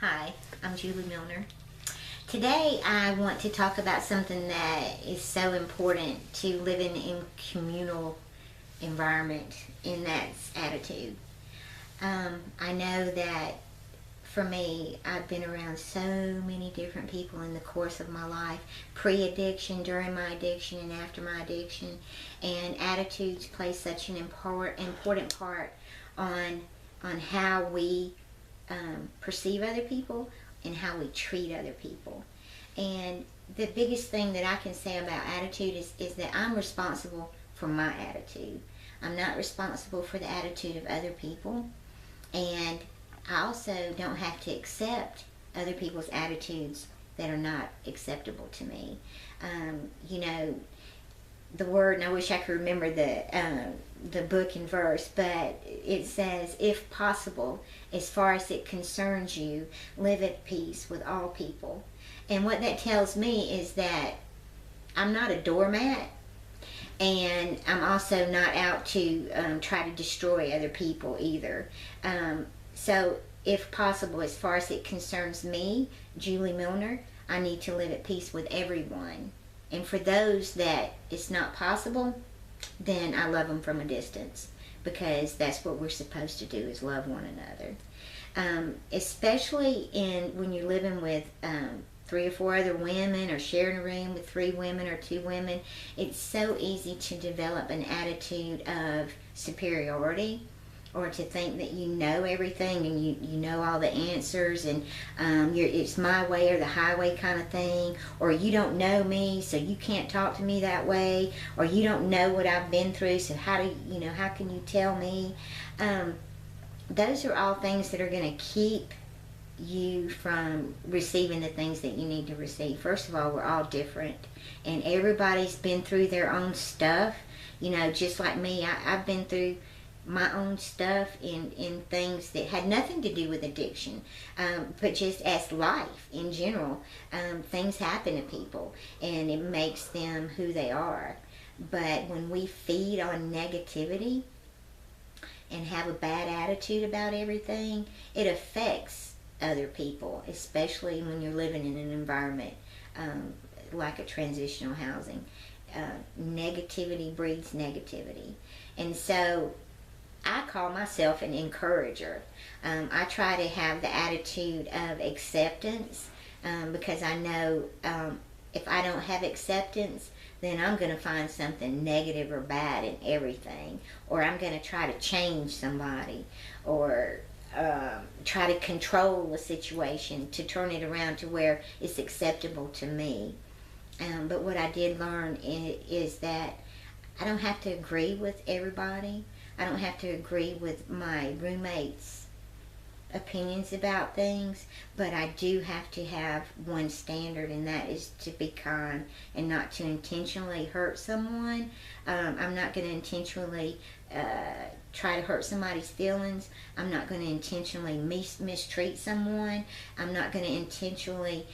Hi, I'm Julie Milner. Today I want to talk about something that is so important to living in communal environment, and that's attitude. I know that for me, I've been around so many different people in the course of my life, pre-addiction, during my addiction, and after my addiction, and attitudes play such an important part on how we perceive other people and how we treat other people. And the biggest thing that I can say about attitude is that I'm responsible for my attitude. I'm not responsible for the attitude of other people. And I also don't have to accept other people's attitudes that are not acceptable to me. You know, the word, and I wish I could remember the book and verse, but it says, if possible, as far as it concerns you, live at peace with all people. And what that tells me is that I'm not a doormat, and I'm also not out to try to destroy other people either. So if possible, as far as it concerns me, Julie Milner, I need to live at peace with everyone. And for those that it's not possible, then I love them from a distance, because that's what we're supposed to do, is love one another. Especially when you're living with 3 or 4 other women, or sharing a room with 3 women or 2 women, it's so easy to develop an attitude of superiority, or to think that you know everything and you know all the answers, and it's my way or the highway kind of thing, or you don't know me so you can't talk to me that way, or you don't know what I've been through, so how can you tell me? Those are all things that are going to keep you from receiving the things that you need to receive. First of all, we're all different, and everybody's been through their own stuff. Just like me, I've been through my own stuff in things that had nothing to do with addiction, but just as life in general. Things happen to people, and it makes them who they are. But when we feed on negativity and have a bad attitude about everything, it affects other people, especially when you're living in an environment like a transitional housing. Negativity breeds negativity. And so I call myself an encourager. I try to have the attitude of acceptance, because I know if I don't have acceptance, then I'm going to find something negative or bad in everything, or I'm going to try to change somebody, or try to control a situation to turn it around to where it's acceptable to me. But what I did learn is that I don't have to agree with everybody. I don't have to agree with my roommates' opinions about things, but I do have to have one standard, and that is to be kind and not to intentionally hurt someone. I'm not going to intentionally try to hurt somebody's feelings. I'm not going to intentionally mistreat someone. I'm not going to intentionally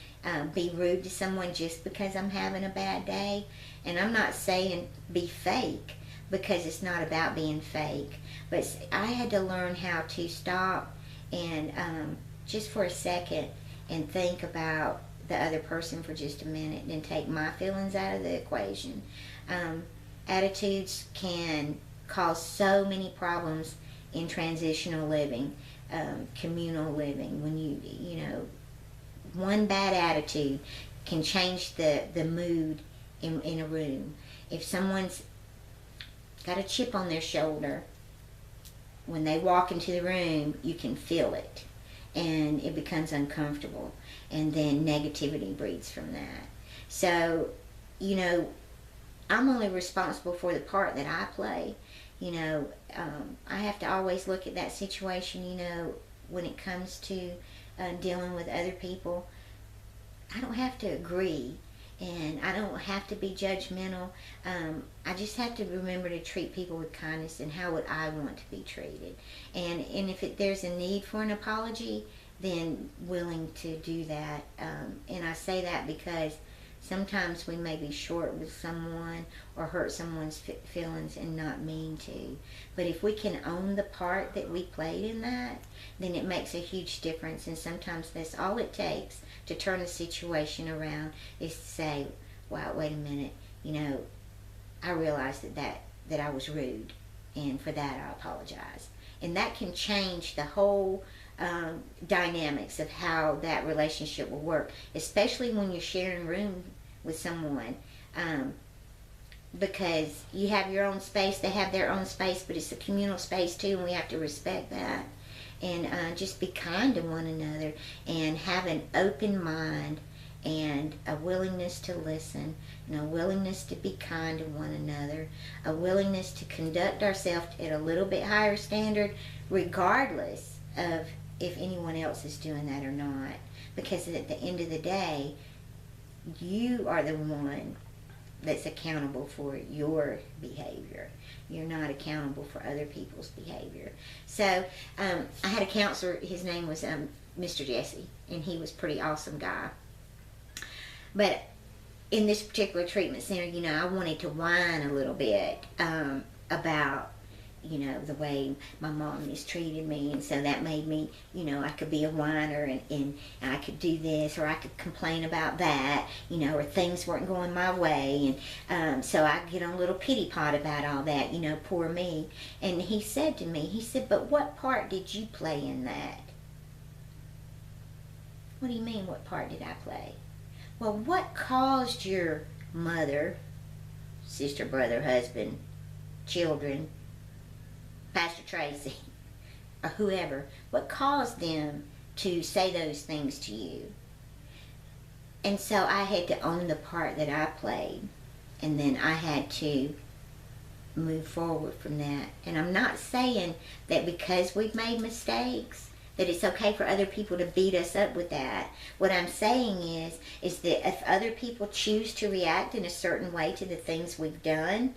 be rude to someone just because I'm having a bad day. And I'm not saying be fake, because it's not about being fake. But I had to learn how to stop and just for a second and think about the other person for just a minute, and take my feelings out of the equation. Attitudes can cause so many problems in transitional living, communal living. When one bad attitude can change the mood in a room. If someone's got a chip on their shoulder, when they walk into the room, you can feel it, and it becomes uncomfortable, and then negativity breeds from that. So, I'm only responsible for the part that I play. I have to always look at that situation, when it comes to dealing with other people. I don't have to agree, and I don't have to be judgmental. I just have to remember to treat people with kindness, and how would I want to be treated. And if there's a need for an apology, then willing to do that. And I say that because Sometimes we may be short with someone or hurt someone's feelings and not mean to. But if we can own the part that we played in that, then it makes a huge difference. And sometimes that's all it takes to turn the situation around, is to say, wow, wait a minute, I realized that I was rude, and for that I apologize. And that can change the whole dynamics of how that relationship will work, especially when you're sharing room with someone, because you have your own space, they have their own space, but it's a communal space too, and we have to respect that. And just be kind to one another, and have an open mind, and a willingness to listen, and a willingness to be kind to one another, a willingness to conduct ourselves at a little bit higher standard, regardless of if anyone else is doing that or not. Because at the end of the day, you are the one that's accountable for your behavior. You're not accountable for other people's behavior. So I had a counselor, his name was Mr. Jesse, and he was a pretty awesome guy. But in this particular treatment center, I wanted to whine a little bit about the way my mom mistreated me, and so that made me, I could be a whiner, and I could do this, or I could complain about that, or things weren't going my way, and so I get on a little pity pot about all that, poor me. And he said to me, but what part did you play in that? What do you mean, what part did I play? Well, what caused your mother, sister, brother, husband, children, Pastor Tracy, or whoever, what caused them to say those things to you? And so I had to own the part that I played, and then I had to move forward from that. And I'm not saying that because we've made mistakes that it's okay for other people to beat us up with that. What I'm saying is that if other people choose to react in a certain way to the things we've done,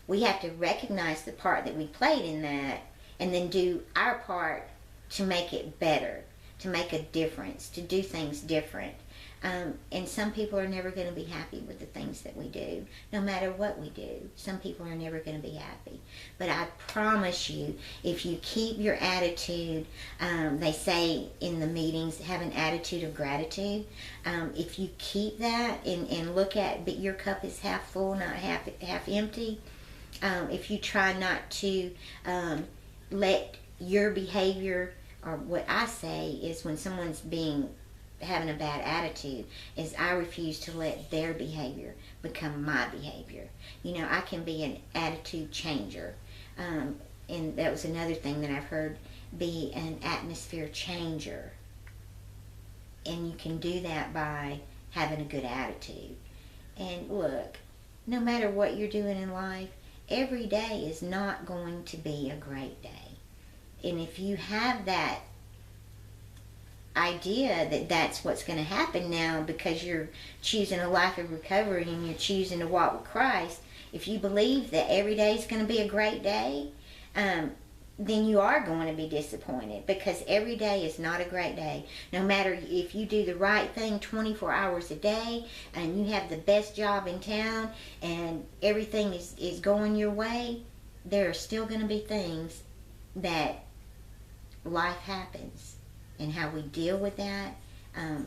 we have to recognize the part that we played in that, and then do our part to make it better, to make a difference, to do things different. And some people are never going to be happy with the things that we do, no matter what we do. Some people are never going to be happy. But I promise you, if you keep your attitude, they say in the meetings, have an attitude of gratitude. If you keep that and look at, but your cup is half full, not half empty. If you try not to let your behavior, or what I say is when someone's having a bad attitude, is I refuse to let their behavior become my behavior. I can be an attitude changer. And that was another thing that I've heard, be an atmosphere changer. And you can do that by having a good attitude. And look, no matter what you're doing in life, every day is not going to be a great day. And if you have that idea that that's what's going to happen now because you're choosing a life of recovery and you're choosing to walk with Christ, if you believe that every day is going to be a great day, then you are going to be disappointed, because every day is not a great day. No matter if you do the right thing 24 hours a day and you have the best job in town and everything is going your way, there are still going to be things that life happens. And how we deal with that,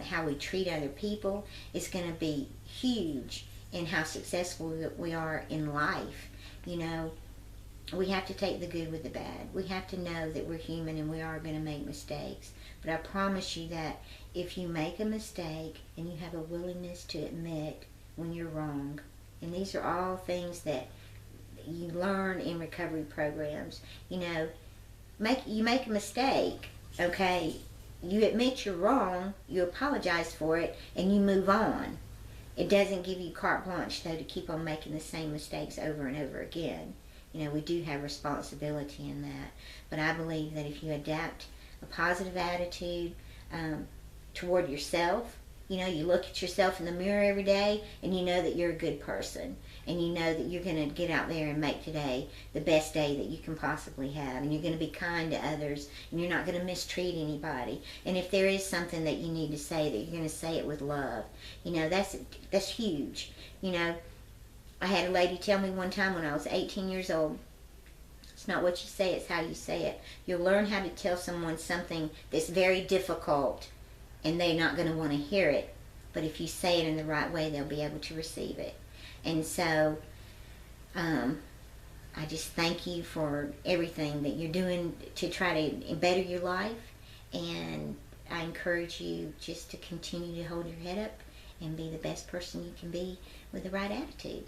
how we treat other people, is going to be huge in how successful we are in life. We have to take the good with the bad. We have to know that we're human and we are going to make mistakes. But I promise you that if you make a mistake and you have a willingness to admit when you're wrong, and these are all things that you learn in recovery programs, you make a mistake, okay? You admit you're wrong, you apologize for it, and you move on. It doesn't give you carte blanche, though, to keep on making the same mistakes over and over again. We do have responsibility in that. But I believe that if you adapt a positive attitude toward yourself You know, you look at yourself in the mirror every day and you know that you're a good person. And you know that you're going to get out there and make today the best day that you can possibly have. And you're going to be kind to others. And you're not going to mistreat anybody. And if there is something that you need to say, that you're going to say it with love. You know, that's huge. You know, I had a lady tell me one time when I was 18 years old, it's not what you say, it's how you say it. You'll learn how to tell someone something that's very difficult, and they're not going to want to hear it. But if you say it in the right way, they'll be able to receive it. And so, I just thank you for everything that you're doing to try to better your life. And I encourage you just to continue to hold your head up and be the best person you can be with the right attitude.